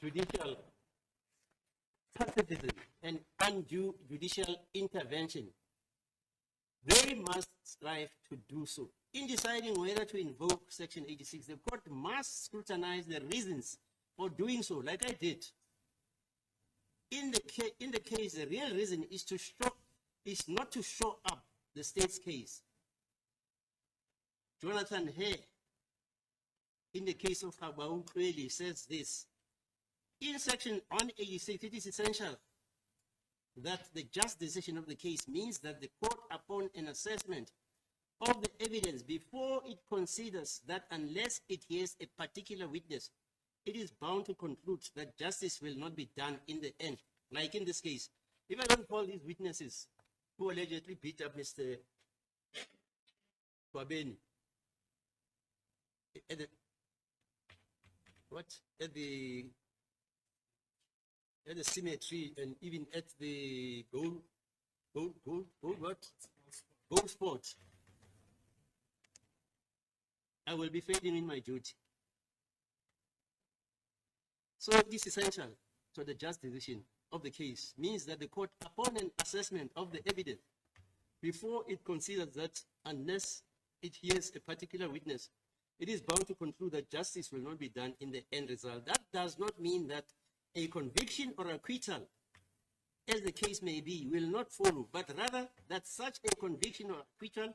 judicial pacifism and undue judicial intervention, they must strive to do so. In deciding whether to invoke Section 86, the court must scrutinize the reasons for doing so, like I did. In the case, the real reason is not to show up the state's case. Jonathan Hay, in the case of Habau clearly says this. In Section 186, it is essential that the just decision of the case means that the court, upon an assessment of the evidence before it considers that unless it hears a particular witness, it is bound to conclude that justice will not be done in the end. Like in this case, if I don't call these witnesses who allegedly beat up Mr. Kwabeni at the cemetery and even at the gold sport, I will be failing in my duty. So this is essential to the just decision of the case means that the court, upon an assessment of the evidence, before it considers that unless it hears a particular witness, it is bound to conclude that justice will not be done in the end result. That does not mean that a conviction or acquittal, as the case may be, will not follow, but rather that such a conviction or acquittal,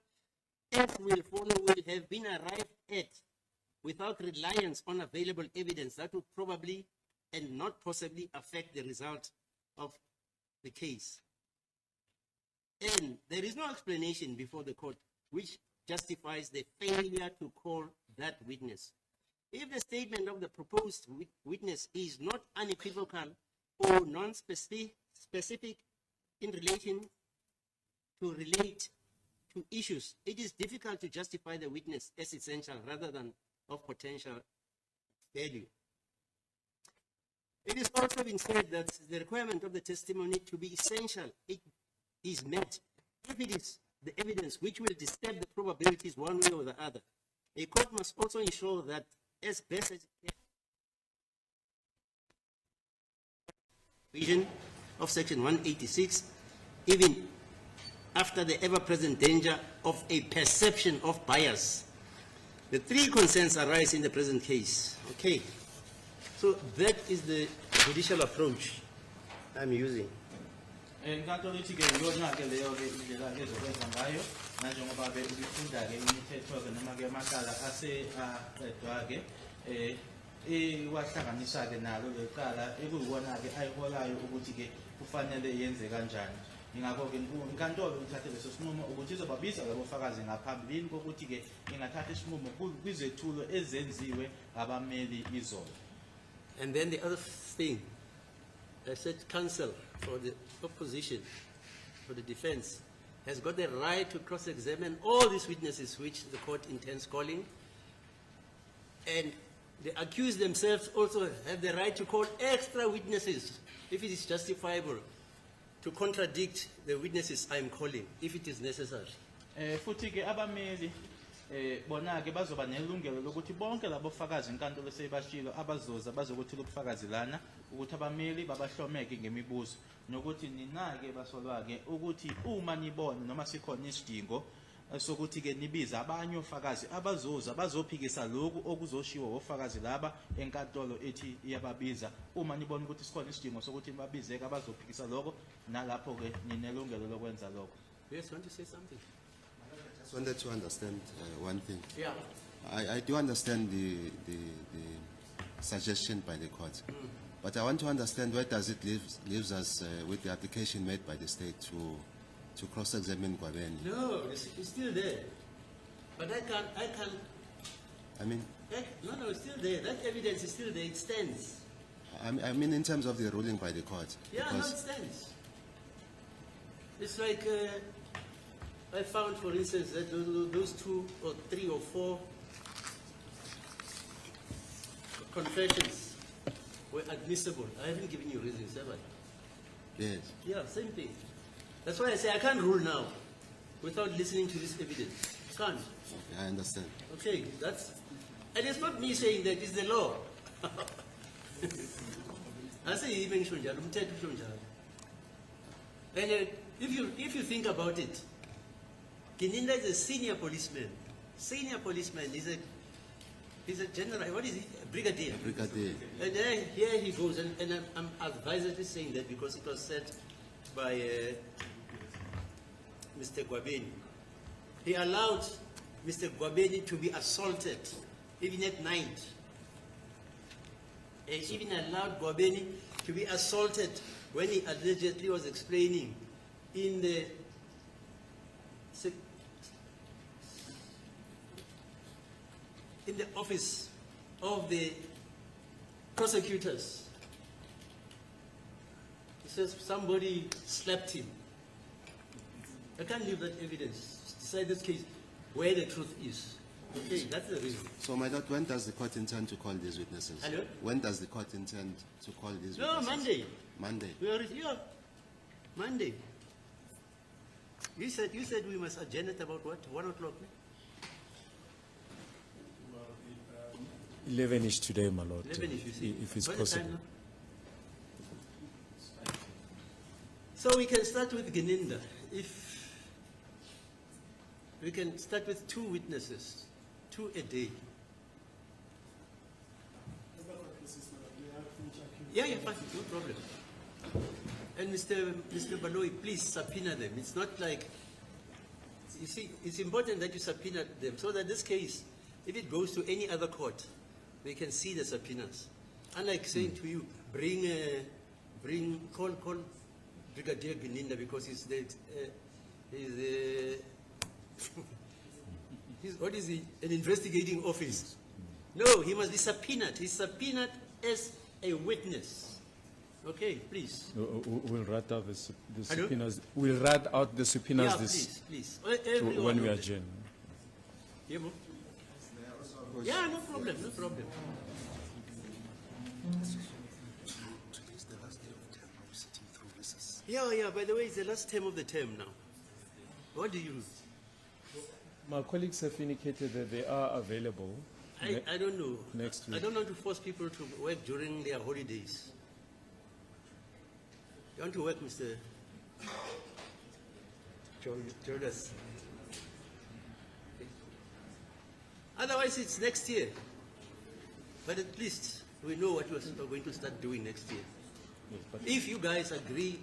as will follow, will have been arrived at without reliance on available evidence that would probably and not possibly affect the result of the case. And there is no explanation before the court which justifies the failure to call that witness. If the statement of the proposed witness is not unequivocal or non-specific in relation to relate to issues, it is difficult to justify the witness as essential rather than of potential value. It is also been said that the requirement of the testimony to be essential, it is met if it is the evidence which will disturb the probabilities one way or the other. A court must also ensure that as best as it can, provision of Section 186, even after the ever-present danger of a perception of bias. The three concerns arise in the present case. Okay, so that is the judicial approach I'm using. ingakho-ke inkantolo ithathe leso sinqumo ukuthi izobabiza labo bufakazi ngaphambilini kokuthi-ke ingathatha isinqumo kwizethulo ezenziwe abameli izolo. And then the other thing, I said counsel for the opposition, for the defense, has got the right to cross-examine all these witnesses which the court intends calling. And the accused themselves also have the right to call extra witnesses if it is justifiable, to contradict the witnesses I'm calling, if it is necessary. Futhi-ke abameli bona-ke bazoba nelungelo lokuthi bonke labo bufakazi inkantolo seyibashilo abazoza bazokuthula ubufakazi lana ukuthi abameli babahlomeke ngemibuzo nokuthi nina-ke basolwa-ke ukuthi uma nibona noma sikhona isidingo sokuthi-ke nibiza abanye ofakazi abazoza bazophikisa lokhu okuzoshiwo ofakazi laba enkantolo ethi iyababiza. Uma nibona ukuthi sikhona isidingo sokuthi nibabizeke abazophikisa lokho, nalapho-ke ninelungelo lokwenza lokho. Yes, want to say something? I just wanted to understand one thing. Yeah. I do understand the suggestion by the court, but I want to understand where does it leaves us with the application made by the state to cross-examine Kwabeni. No, it's still there. But I can't. I mean. No, it's still there. That evidence is still there. It stands. I mean, in terms of the ruling by the court. Yeah, no, it stands. It's like I found, for instance, that those 2 or 3 or 4 confessions were admissible. I haven't given you reasons, have I? Yes. Yeah, same thing. That's why I say I can't rule now without listening to this evidence. I can't. Okay, I understand. Okay, and it's not me saying that, it's the law. Asiyimi engisho njalo, umthetho usho njalo. And if you think about it, Gininda is a senior policeman. Senior policeman is a general. What is he? A brigadier. Brigadier. And then here he goes, and I'm advisedly saying that because it was said by Mr. Gwabeni. He allowed Mr. Gwabeni to be assaulted, even at night. He even allowed Gwabeni to be assaulted when he allegedly was explaining in the office of the prosecutors. He says somebody slapped him. I can't leave that evidence. Decide this case where the truth is. Okay, that's the reason. So, my lord, when does the court intend to call these witnesses? Hello? When does the court intend to call these No, witnesses? Monday. Monday. We are here. Monday. You said we must adjourn at about what? 1 o'clock? 11-ish today, my lord. 11-ish, you see. If it's What is the time possible. now? So we can start with Gininda. If we can start with 2 witnesses, 2 a day. Yeah, fine, no problem. And Mr. Baloyi, please subpoena them. It's not like, you see, it's important that you subpoena them so that this case, if it goes to any other court, they can see the subpoenas. Unlike saying to you, call Brigadier Gininda because he's what is he? An investigating office. No, he must be subpoenaed. He's subpoenaed as a witness. Okay, please. We'll write out the Hello? subpoenas. We'll write out the subpoenas Yeah, please. when we adjourn. Yeah, Mo? Yeah, no problem. Yeah, by the way, it's the last term of the term now. What do you do? My colleagues have indicated that they are available. I don't know. Next week. I don't want to force people to work during their holidays. You want to work, Mr. Jonas? Otherwise, it's next year. But at least we know what we're going to start doing next year. Yes, but If you guys agree,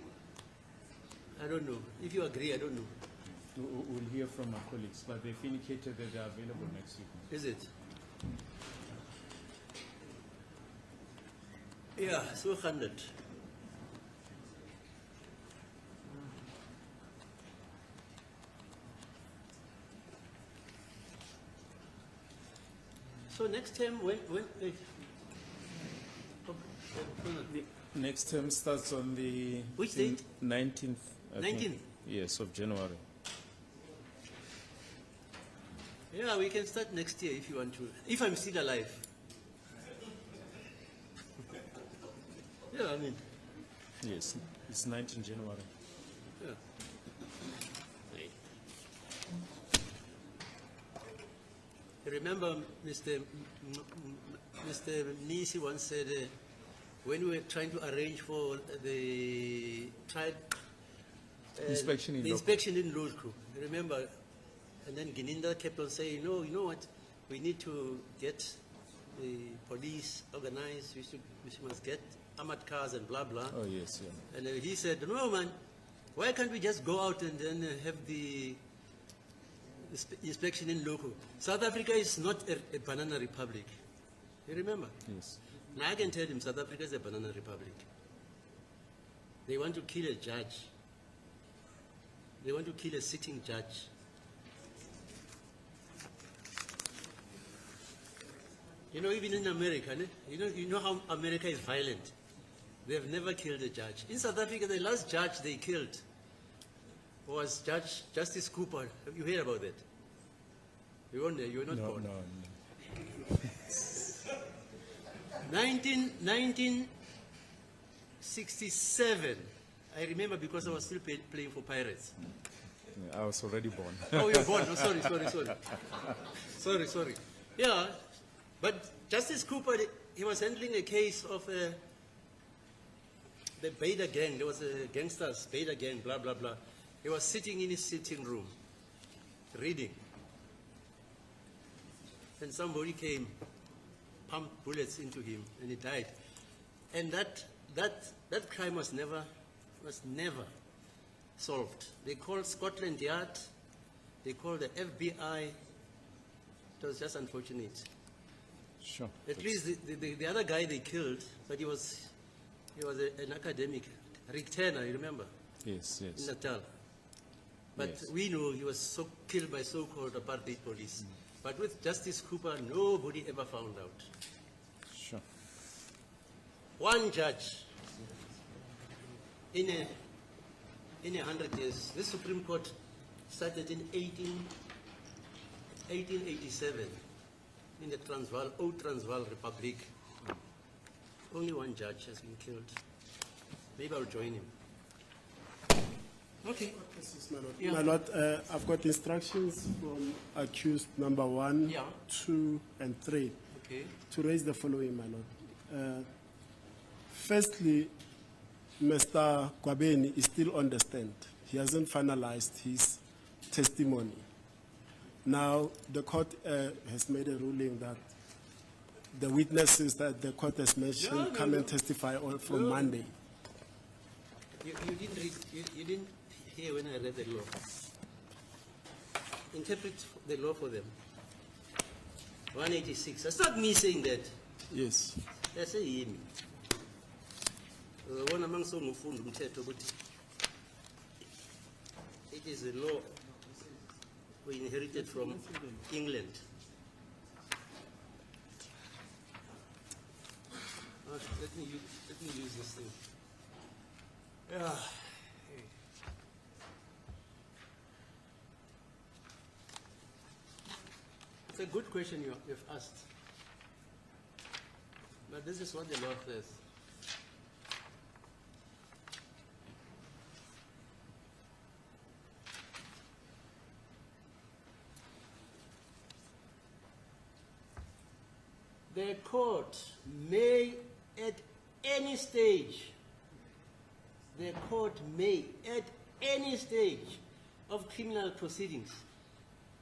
I don't know. If you agree, I don't know. we'll hear from my colleagues, but they've indicated that they're available next week. Is it? Yeah, so 100. So next time, when Next term starts on the Which date? 19th. I think. 19th? Yes, of January. yeah, we can start next year if you want to. If I'm still alive. Yeah, I mean, Yes, it's 19 January. yeah. Remember, Mr. Nisi once said, when we were trying to arrange for the trial, Inspection in the Loko. inspection in Loko, remember? And then Gininda kept on saying, no, you know what? We need to get the police organized. We must get armored cars and blah blah. Oh, yes, yeah. And he said, no, man, why can't we just go out and then have the inspection in local? South Africa is not a banana republic. You remember? Yes. Now I can tell him South Africa is a banana republic. They want to kill a judge. They want to kill a sitting judge. You know, even in America, you know how America is violent. They have never killed a judge. In South Africa, the last judge they killed was Justice Cooper. Have you heard about that? You weren't there. You were not No, born. no. 1967. I remember because I was still playing for Pirates. I was already born. Oh, you're born. Oh, sorry. Yeah, but Justice Cooper, he was handling a case of the Beta gang, there was a gangsters, Beta gang, blah, blah, blah. He was sitting in his sitting room, reading. And somebody came, pumped bullets into him, and he died. And that crime was never solved. They called Scotland Yard, they called the FBI. It was just unfortunate. Sure. At least the other guy they killed, but he was an academic, Rick Turner, you remember, Yes, in yes. Natal. But Yes. we know he was killed by so-called apartheid police. But with Justice Cooper, nobody ever found out. Sure. One judge in a 100 years. This Supreme Court started in 1887 in the old Transvaal Republic. Only one judge has been killed. Maybe I'll join him. Okay. Yes, my lord. Yeah. My lord, I've got instructions from accused number 1, Yeah. 2, and 3 Okay. to raise the following, my lord. Firstly, Mr. Kwabeni is still on the stand. He hasn't finalized his testimony. Now, the court has made a ruling that the witnesses that the court has mentioned No, come no. and testify from No. Monday. You didn't read, you didn't hear when I read the law. Interpret the law for them. 186. That's not me saying that. Yes. That's a him. One among some of them it is a law we inherited from England. Let me use this thing. Yeah. It's a good question you've asked. But this is what the law says. The court may at any stage, the court may at any stage of criminal proceedings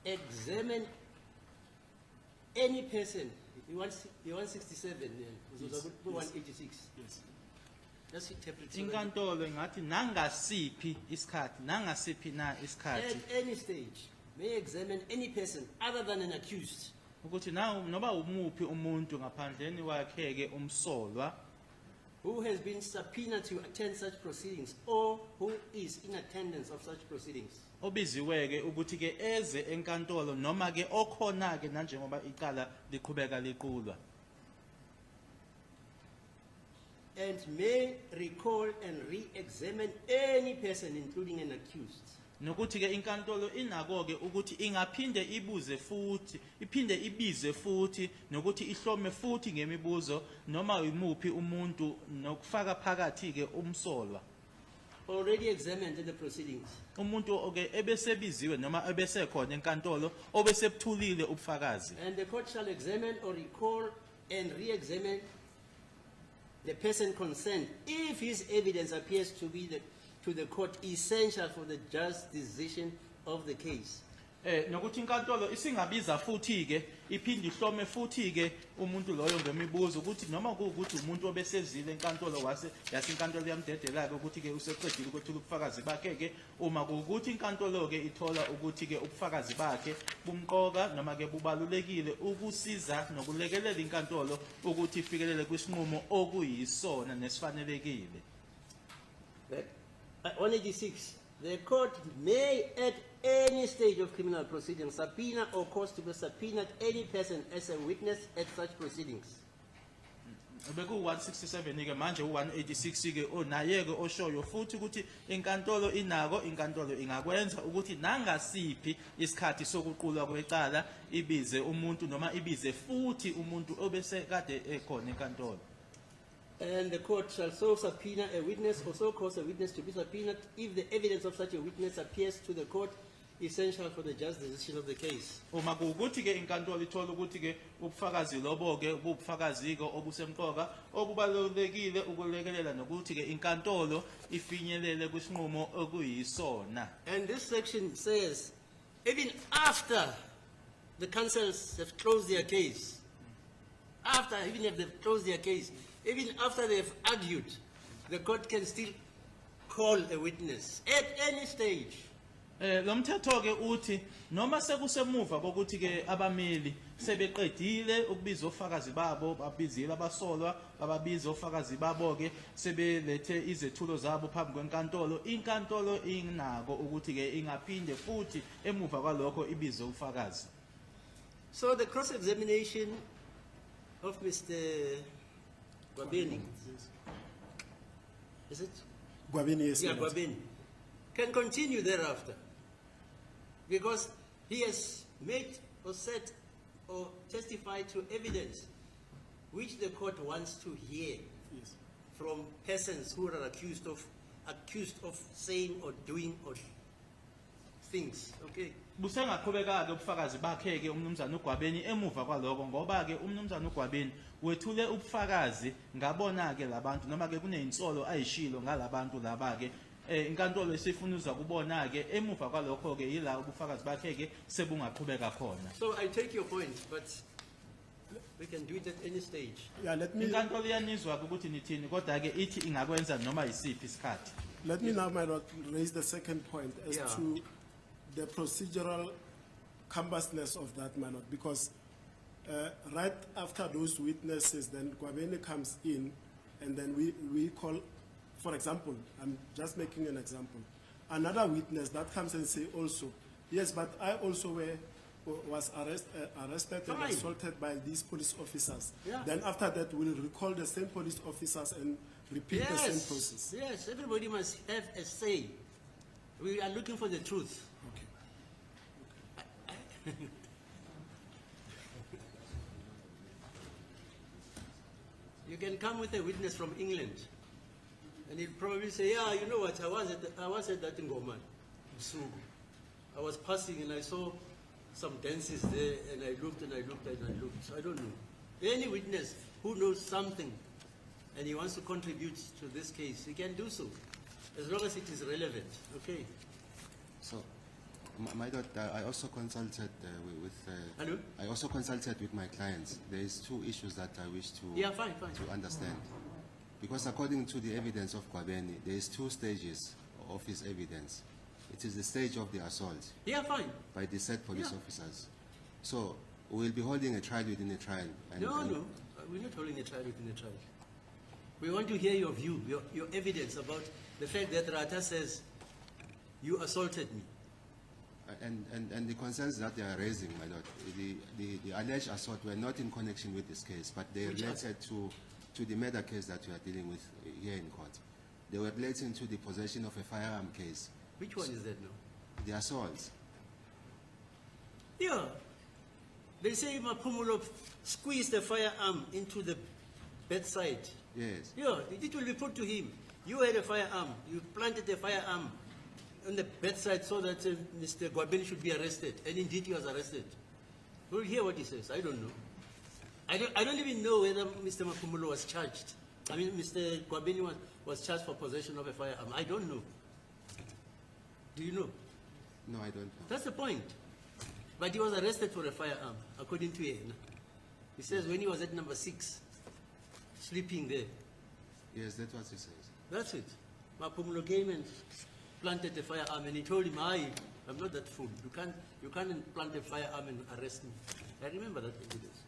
examine any person. You want 167, yeah. 186. Yes. Just interpret. so that- Inkantolo ngathi nangasiphi isikhathi, nangasiphi na isikhathi. At any stage may examine any person other than an accused Ukuthi na noba umuphi umuntu ngaphandleni wakhe ke umsolwa who has been subpoenaed to attend such proceedings or who is in attendance of such proceedings. obiziweke ukuthi ke eze enkantolo noma ke okhona ke nanjengoba icala liqhubeka liqulwa. And may recall and re-examine any person, including an accused. Nokuthi ke inkantolo inako ke ukuthi ingaphinde ibuze futhi, iphinde ibize futhi nokuthi ihlome futhi ngemibuzo noma imuphi umuntu nokufaka phakathi ke umsolwa. Already examined in the proceedings. Umuntu oke ebesebiziwe noma ebesekhona enkantolo obesebuthulile ubufakazi. And the court shall examine or recall and re-examine the person concerned if his evidence appears to be to the court essential for the just decision of the case. Nokuthi inkantolo isingabiza futhi ke iphinde ihlome futhi ke umuntu loyo ngemibuzo ukuthi noma kuukuthi umuntu obesezile enkantolo yase inkantolo yamdedela ke ukuthi ke useqedile ukuthula ubufakazi bakhe ke uma kuukuthi inkantolo ke ithola ukuthi ke ubufakazi bakhe bumqoka noma ke bubalulekile ukusiza nokulekelela inkantolo ukuthi ifikelele kwisinqumo okuyisona nesifanelekile. 186. The court may at any stage of criminal proceedings subpoena or cause to be subpoenaed any person as a witness at such proceedings. Beku 167 ke manje u186 ke onaye ke oshoyo futhi ukuthi inkantolo inako inkantolo ingakwenza ukuthi nangasiphi isikhathi sokuqulwa kwecala ibize umuntu noma ibize futhi umuntu obese kade ekhona enkantolo. And the court shall so subpoena a witness or so cause a witness to be subpoenaed if the evidence of such a witness appears to the court essential for the just decision of the case. Uma kuwukuthi ke inkantolo ithola ukuthi ke ubufakazi lobo ke ubufakazi ke obusemqoka obubalulekile ukulekelela nokuthi ke inkantolo ifinyelele kwisinqumo okuyisona. And this section says, even after the councils have closed their case, even if they've closed their case, even after they've argued, the court can still call a witness at any stage. Lo mthetho ke uthi noma sekusemuva kokuthi ke abameli sebeqedile ukubiza ofakazi babo babizile abasolwa bababiza ofakazi babo ke sebelethe izethulo zabo phambi kwenkantolo inkantolo inako ukuthi ke ingaphinde futhi emuva kwalokho ibize ufakazi. So the cross-examination of Mr. Gwabeni, is it? Gwabeni, yes, Yeah, Senator. Gwabeni, can continue thereafter. Because he has made or said or testified to evidence which the court wants to hear Yes. from persons who are accused of saying or doing or things. Okay. Busengaqhubeka ke ubufakazi bakhe ke umnumzana uGwabeni emuva kwaloko ngoba ke umnumzana uGwabeni wethule ubufakazi ngabona ke labantu noma ke kunezinsolo ayishilo ngalabantu laba ke inkantolo isifuna ukubona ke emuva kwalokho ke yila ubufakazi bakhe ke sebungaqhubeka khona. So I take your point, but we can do it at any stage. Yeah, let me Inkantolo iyanizwa ukuthi nithini kodwa ke ithi ingakwenza noma isiphi isikhathi. now, my lord, raise the second point as Yeah. to the procedural cumbersome of that, my lord, because right after those witnesses, then Gwabeni comes in, and then we call, for example, I'm just making an example, another witness that comes and say also, yes, but I also was arrested and Fine. assaulted by these police officers. Yeah. Then after that, we'll recall the same police officers and repeat the same process. Yes, everybody must have a say. We are looking for the truth. Okay. You can come with a witness from England, and he'll probably say, yeah, you know what, I was at that in Goman. I was passing and I saw some dances there, and I looked and I looked and I looked. I don't know. Any witness who knows something and he wants to contribute to this case, he can do so, as long as it is relevant. Okay. So, my lord, I also consulted with. Hello? I also consulted with my clients. There is two issues that I wish to Yeah, fine. to understand, because according to the evidence of Gwabeni, there is two stages of his evidence. It is the stage of the assault Yeah, fine. by the said police Yeah. officers. So we will be holding a trial within a trial. No, we're not holding a trial within a trial. We want to hear your view, your evidence about the fact that Ratha says, you assaulted me. And the concerns that they are raising, my lord, the alleged assault were not in connection with this case, but they Which related to the murder case that we are dealing with here in court. They were relating to the possession of a firearm case, Which one is that now? the assault. Yeah. They say Mapumulo squeezed the firearm into the bedside. Yes. Yeah, it will be put to him. You had a firearm. You planted a firearm on the bedside so that Mr. Gwabeni should be arrested. And indeed he was arrested. We'll hear what he says. I don't know. I don't even know whether Mr. Mapumulo was charged. I mean, Mr. Gwabeni was charged for possession of a firearm. I don't know. Do you know? No, I don't know. That's the point. But he was arrested for a firearm, according to him. He says when he was at number 6, sleeping there. Yes, that's what he says. That's it. Mapumulo came and planted the firearm, and he told him, I'm not that fool. You can't plant a firearm and arrest me. I remember that evidence.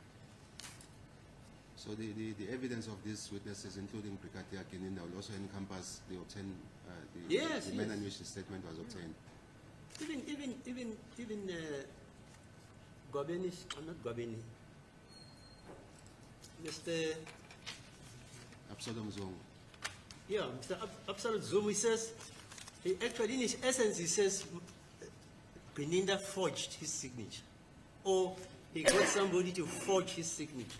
So the evidence of these witnesses, including Brigadier Keninda, will also encompass the Yes, the manner yes. in which the statement was obtained. Even Gwabeni, not Gwabeni, Mr. Absalom Zongo. Yeah, Mr. Absolute Zoom, he says, actually in his essence, he says Keninda forged his signature. Or he got somebody to forge his signature.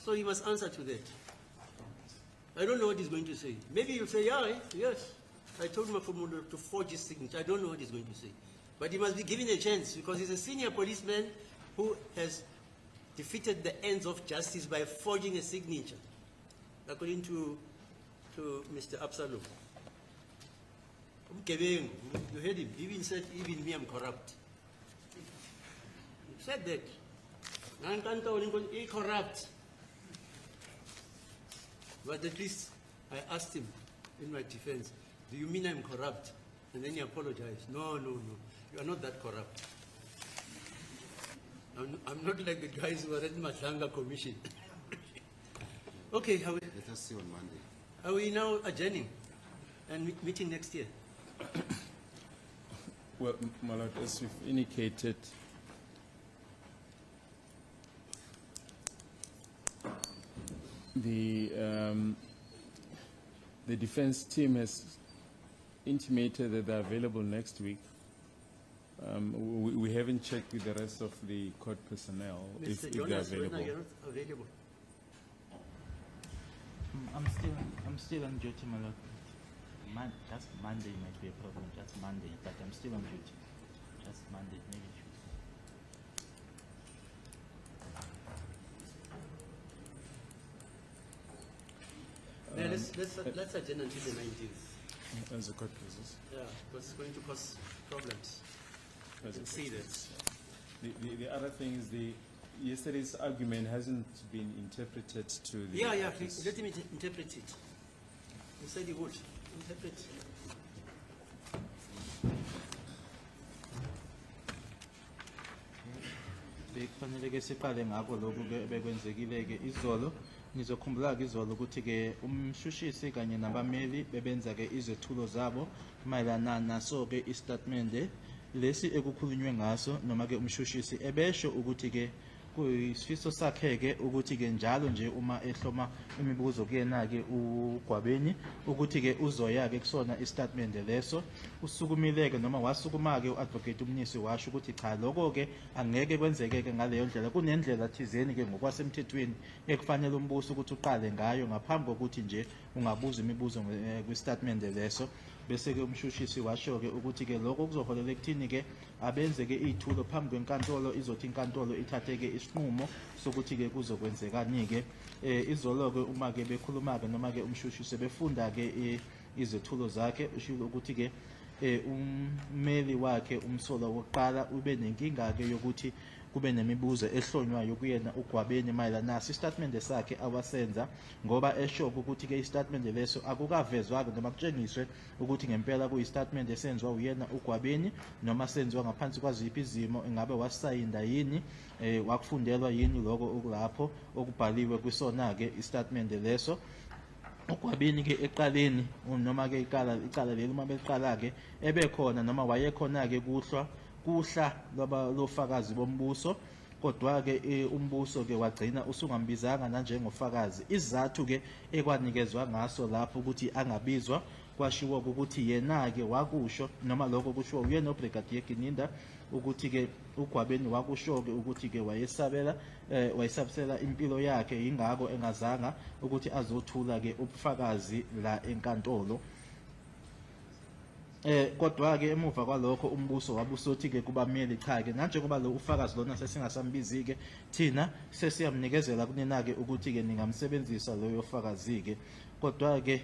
So he must answer to that. I don't know what he's going to say. Maybe he'll say, yeah, yes, I told Mafumulo to forge his signature. I don't know what he's going to say. But he must be given a chance because he's a senior policeman who has defeated the ends of justice by forging a signature, according to Mr. Absalom. You heard him. He even said, even me, I'm corrupt. He said that. He's corrupt. But at least I asked him in my defense, do you mean I'm corrupt? And then he apologized. No. You are not that corrupt. I'm not like the guys who are at Matlanga Commission. Okay, Let us see on Monday. are we now adjourning and meeting next year? Well, my lord, as you've indicated, the defense team has intimated that they're available next week. We haven't checked with the rest of the court personnel if Mr. they're Jonas, available. you're not available. I'm still on duty, my lord. Just Monday might be a problem, just Monday, but I'm still on duty. Just Monday, maybe Tuesday. Let's adjourn until the 19th. As the court closes. Yeah, because it's going to cause problems. As the can see court that. closes. The other thing is yesterday's argument hasn't been interpreted to the. Yeah, office. let him interpret it. He said he would interpret. Bekufanele ke siqale ngakho lokhu ke bekwenzekile ke izolo. Ngizokhumbula ke izolo ukuthi ke umshushisi kanye nabameli bebenza ke izethulo zabo mayelana naso ke istatement lesi ekukhulunywe ngaso noma ke umshushisi ebesho ukuthi ke kuyisifiso sakhe ke ukuthi ke njalo nje uma ehloma imibuzo kuyena ke uGwabeni ukuthi ke uzoya ke kusona istatement leso usukumileke noma wasukuma ke uadvocate umnisi washo ukuthi cha lokho ke angeke kwenzeke ke ngaleyo ndlela kunendlela thizeni ke ngokwasemthethweni ekufanele umbuso ukuthi uqale ngayo ngaphambi kokuthi nje ungabuza imibuzo kwistatement leso bese ke umshushisi washo ke ukuthi ke lokho kuzoholela ekuthini ke abenze ke izithulo phambi kwenkantolo izothi inkantolo ithathe ke isinqumo sokuthi ke kuzokwenzekani ke izolo ke uma ke bekhuluma ke noma ke umshushisi befunda ke izethulo zakhe usho ukuthi ke ummeli wakhe umsolo wokuqala ube nenkinga ke yokuthi kube nemibuzo ehlonywayo kuyena uGwabeni mayelana naso istatement sakhe awasenza ngoba eshoka ukuthi ke istatement leso akukavezwa noma kutshengiswe ukuthi ngempela kuyistatement esenzwa uyena uGwabeni noma senziwa ngaphansi kwaziphi izimo engabe wasayinda yini wakufundelwa yini lokho okulapho okubhaliwe kwisona ke istatement leso uGwabeni ke eqaleni noma ke icala leli uma beqala ke ebekhona noma wayekhona ke kuhla lofakazi bombuso kodwa ke umbuso ke wagcina usungambizanga nanjengofakazi izathu ke ekwanikezwa ngaso lapho ukuthi angabizwa kwashiwo ukuthi yena ke wakusho noma lokho kushiwo uyena uBrigadier Gininda ukuthi ke uGwabeni wakusho ke ukuthi ke wayesabisela impilo yakhe ingako engazanga ukuthi azothula ke ubufakazi la enkantolo kodwa ke emuva kwalokho umbuso wabusothi ke kubameli cha ke nanjengoba lo ufakazi lona sesingasambizi ke thina sesiyamnikezela kunina ke ukuthi ke ningamsebenzisa loyo fakazi ke kodwa ke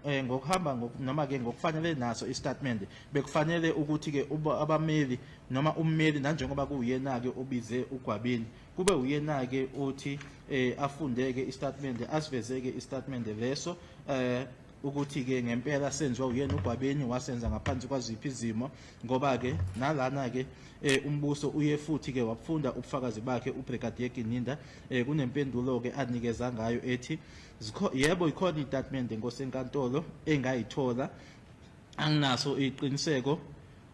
ngokuhamba noma ke ngokufanele naso istatement bekufanele ukuthi ke abameli noma ummeli nanjengoba kuyena ke obize uGwabeni kube uyena ke othi afundeke istatement asivezeke istatement leso ukuthi ke ngempela senziwa uyena uGwabeni wasenza ngaphansi kwaziphi izimo ngoba ke nalana ke umbuso uye futhi ke wafunda ubufakazi bakhe uBrigadier Gininda kunempendulo ke anikeza ngayo ethi yebo ikhona istatement ngosenkantolo engayithola anginaso iqiniseko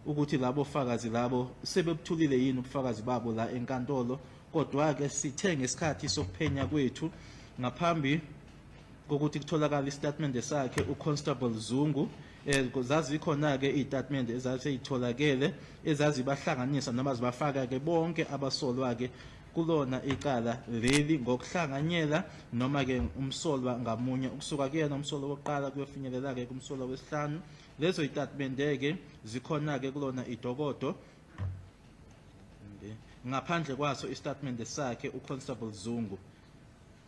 ukuthi labo fakazi labo sebebuthulile yini ubufakazi babo la enkantolo kodwa ke sithe ngesikhathi sokuphenya kwethu ngaphambi kokuthi kutholakala istatement sakhe uConstable Zungu zazikhona ke istatement ezaseyitholakele ezazibahlanganisa noma zibafaka ke bonke abasolwa ke kulona icala leli ngokuhlanganyela noma ke umsolwa ngamunye ukusuka kuyena umsolo wokuqala kuyofinyelela ke kumsolo wesihlanu Lezo itatimende-ke zikhona-ke kulona idokodo. Ngaphandle kwaso istatimende sakhe uConstable Zungu.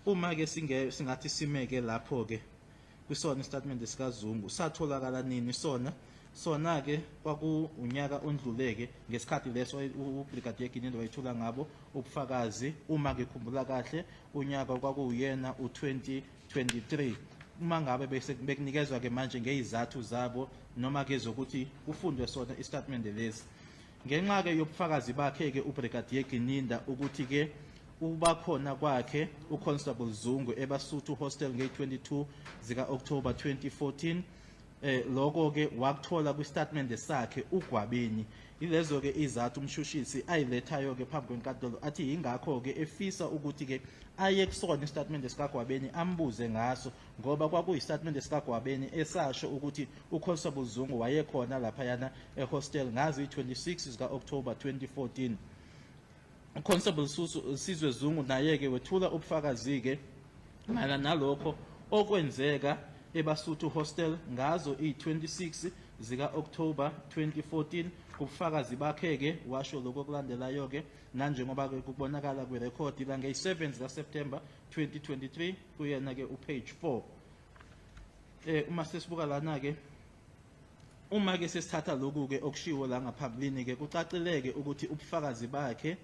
Uma-ke singathi simeke lapho-ke kwisona istatimende sikaZungu satholakala nini sona? Sona-ke kwakuunyaka ondluleke ngesikhathi leso uBrigadier Ginindo wayethula ngabo ubufakazi. Uma-ke khumbula kahle unyaka kwakuwuyena u-2023. Uma ngabe bekunikezwa-ke manje ngezizathu zabo noma-ke zokuthi kufundwe sona istatimende lesi. Ngenxa-ke yobufakazi bakhe-ke uBrigadier Gininda ukuthi-ke ubakhona kwakhe uConstable Zungu eBasuthu Hostel nge-22 zika-October 2014. Lokho-ke wakuthola kwistatimende sakhe uGwabeni. Ilezo-ke izathu umshushisi ayilethayo-ke phambi kwenkantolo athi yingakho-ke efisa ukuthi-ke aye kusona istatimende sikaGwabeni ambuze ngaso, ngoba kwakuyistatimende sikaGwabeni esasho ukuthi uConstable Zungu wayekhona laphayana ehostel ngazi 26 zika-October 2014. uConstable Sizwe Zungu naye-ke wethula ubufakazi-ke mayelana nalokho okwenzeka eBasuthu Hostel ngazo i-26 zika-October 2014. Kubufakazi bakhe-ke washo lokho okulandelayo-ke nanjengoba-ke kubonakala kwirekhodi lange-7 zikaSeptember 2023 kuyena-ke upage 4. Uma sesibuka lana-ke, uma-ke sesithatha lokhu-ke okushiwo la ngaphambilini-ke kucacileke ukuthi ubufakazi bakhe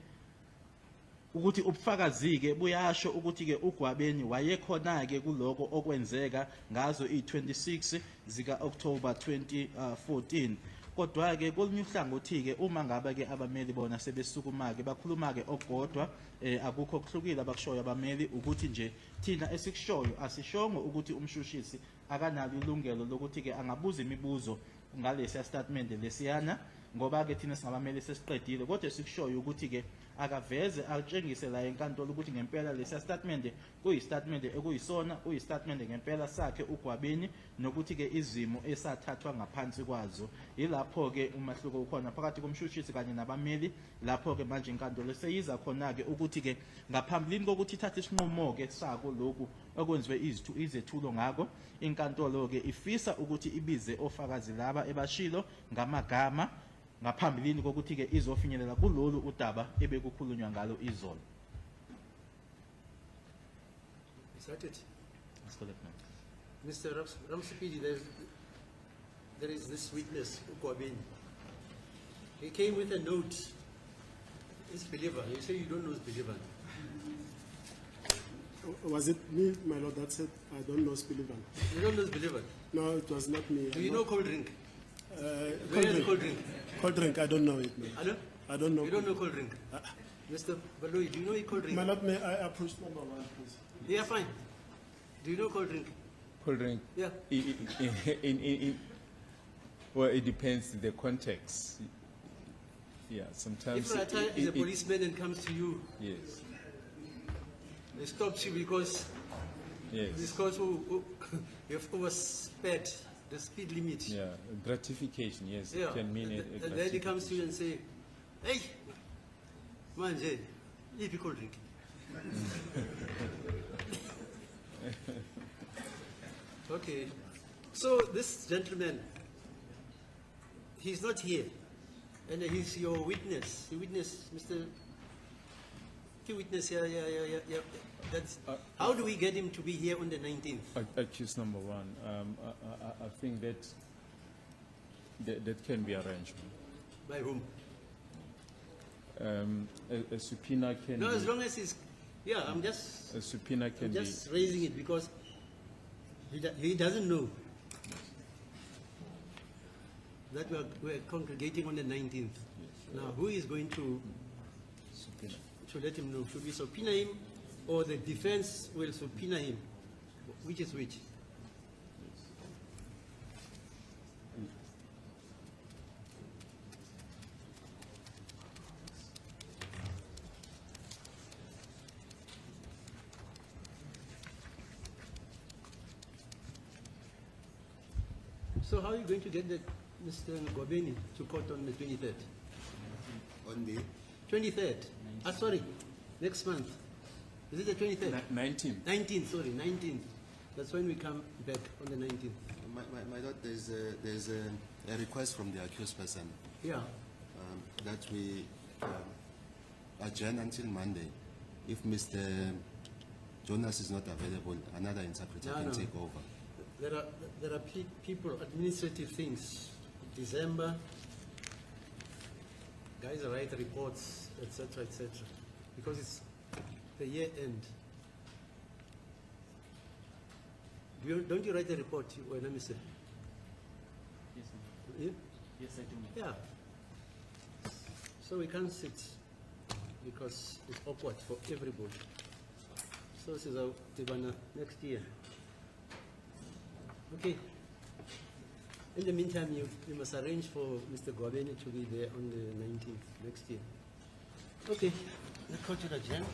ukuthi ubufakazi-ke buyasho ukuthi-ke uGwabeni wayekhona-ke kuloko okwenzeka ngazo i-26 zika-October 2014. Kodwa-ke kolunye uhlangothi-ke uma ngabe-ke abameli bona sebesukuma-ke bakhuluma-ke okukodwa, akukho okuhlukile abakushoyo abameli, ukuthi nje thina esikushoyo asishongo ukuthi umshushisi akanalo ilungelo lokuthi-ke angabuza imibuzo ngalesiya statement lesiyana, ngoba-ke thina singabameli sesiqedile. Kodwa sikushoyo ukuthi-ke akaveze atshengise la enkantolo ukuthi ngempela lesiya statement kuyistatement ekuyisona, uyistatement ngempela sakhe uGwabeni, nokuthi-ke izimo esathathwa ngaphansi kwazo. Yilapho-ke umahluko ukhona phakathi komshushisi kanye nabameli. Lapho-ke manje inkantolo seyiza khona-ke ukuthi-ke ngaphambilini kokuthi ithathe isinqumo-ke sako lokhu okwenziwe izethulo ngako, inkantolo-ke ifisa ukuthi ibize ofakazi laba ebashilo ngamagama ngaphambilini kokuthi-ke izofinyelela kulolu udaba ebekukhulunywa ngalo izolo. Is that it? That's correct, ma'am. Mr. Ramsipidi, there is this witness, Ukwabeni. He came with a note. He's believer. You say you don't know his believer. Was it me, my lord, that said I don't know Spilivan? You don't know his believer. No, it was not me. Do you know cold drink? Cold drink. Cold drink? Cold drink, I don't know it, man. Hello? I don't know. You don't know cold drink? Mr. Baloi, do you know cold drink? My lord, may I approach number one, please? Yeah, fine. Do you know cold drink? Cold drink. Yeah. Well, it depends the context. Yeah, sometimes. If Ratha is a policeman and comes to you, yes, he stops you because yes, you have oversped the speed limit. yeah, gratification. Yes, Yeah. it can mean it. And then he comes to you and say, "Hey, manje, if you cold drink." Okay, so this gentleman, he's not here, and he's your witness. You witness, Mr. You witness, yeah. That's, how do we get him to be here on the 19th? Accused number one. I think that can be arranged. By whom? A subpoena can. No, be, as long as he's, yeah, I'm just a subpoena can just raising it because he doesn't know that we're congregating on the 19th. Now, who is going to let him know? Should we subpoena him, or the defense will subpoena him? Which is which? So how are you going to get Mr. Ngobeni to court on the 23rd? On the 23rd? Sorry, next month. Is it the 23rd? 19th. 19th, sorry, 19th. That's when we come back on the 19th. My lord, there's a request from the accused person Yeah. that we adjourn until Monday. If Mr. Jonas is not available, another interpreter can take over. There are people, administrative things. December, guys write reports, etc., etc. Because it's the year end. Don't you write a report when I'm saying? Yes, ma'am. Yeah? Yes, I do, ma'am. Yeah. So we can't sit because it's awkward for everybody. So this is our Tibana next year. Okay. In the meantime, you must arrange for Mr. Gwabeni to be there on the 19th next year. Okay. The court will adjourn.